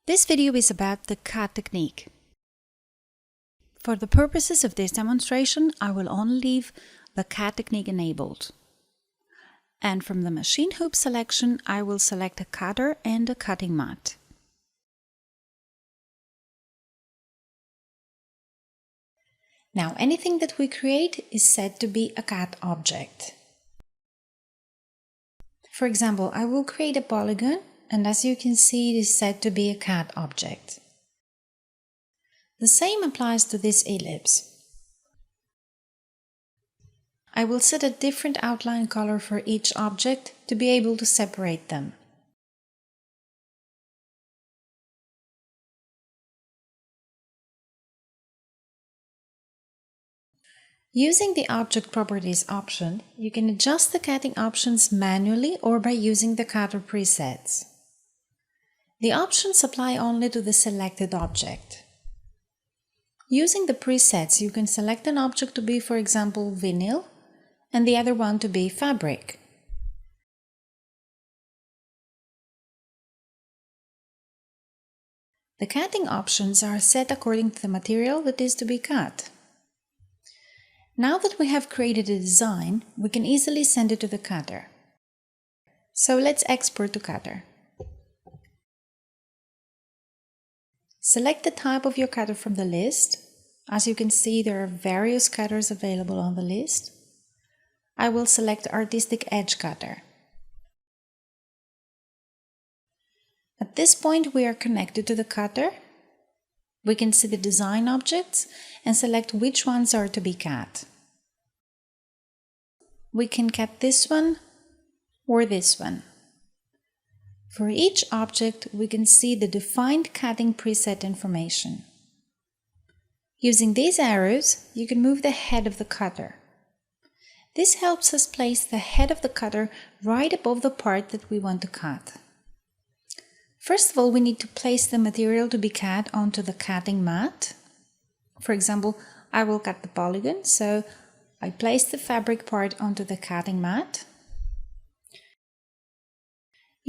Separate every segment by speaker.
Speaker 1: This video is about the CAD technique. For the purposes of this demonstration, I will only leave the CAD technique enabled. And from the machine hoop selection, I will select a cutter and a cutting mat. Now, anything that we create is said to be a CAD object. For example, I will create a polygon, and as you can see, it is said to be a CAD object. The same applies to this ellipse. I will set a different outline color for each object to be able to separate them. Using the Object Properties option, you can adjust the cutting options manually or by using the cutter presets. The options apply only to the selected object. Using the presets, you can select an object to be, for example, vinyl, and the other one to be fabric. The cutting options are set according to the material that is to be cut. Now that we have created a design, we can easily send it to the cutter. So let's export to cutter. Select the type of your cutter from the list. As you can see, there are various cutters available on the list. I will select Artistic Edge Cutter. At this point, we are connected to the cutter. We can see the design objects and select which ones are to be cut. We can cut this one or this one. For each object, we can see the defined cutting preset information. Using these arrows, you can move the head of the cutter. This helps us place the head of the cutter right above the part that we want to cut. First of all, we need to place the material to be cut onto the cutting mat. For example, I will cut the polygon, so I place the fabric part onto the cutting mat.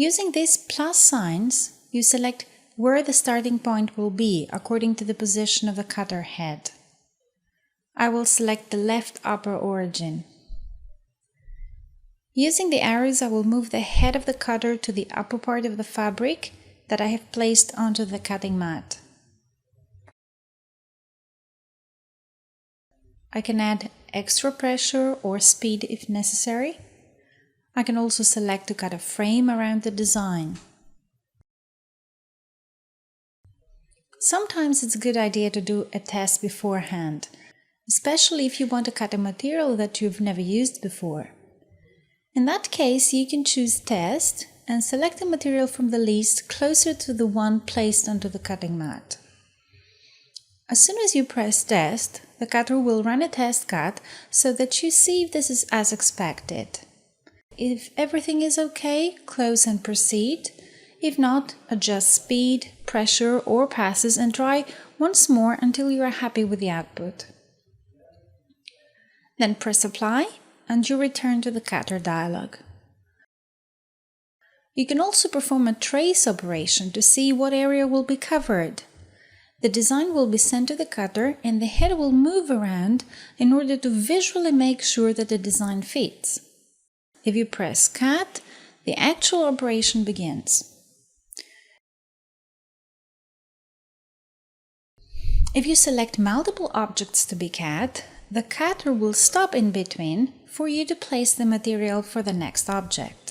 Speaker 1: Using these plus signs, you select where the starting point will be according to the position of the cutter head. I will select the left upper origin. Using the arrows, I will move the head of the cutter to the upper part of the fabric that I have placed onto the cutting mat. I can add extra pressure or speed if necessary. I can also select to cut a frame around the design. Sometimes it's a good idea to do a test beforehand, especially if you want to cut a material that you've never used before. In that case, you can choose Test and select a material from the list closer to the one placed onto the cutting mat. As soon as you press Test, the cutter will run a test cut so that you see if this is as expected. If everything is okay, close and proceed. If not, adjust speed, pressure or passes and try once more until you are happy with the output. Then press Apply and you return to the cutter dialog. You can also perform a trace operation to see what area will be covered. The design will be sent to the cutter and the head will move around in order to visually make sure that the design fits. If you press Cut, the actual operation begins. If you select multiple objects to be cut, the cutter will stop in between for you to place the material for the next object.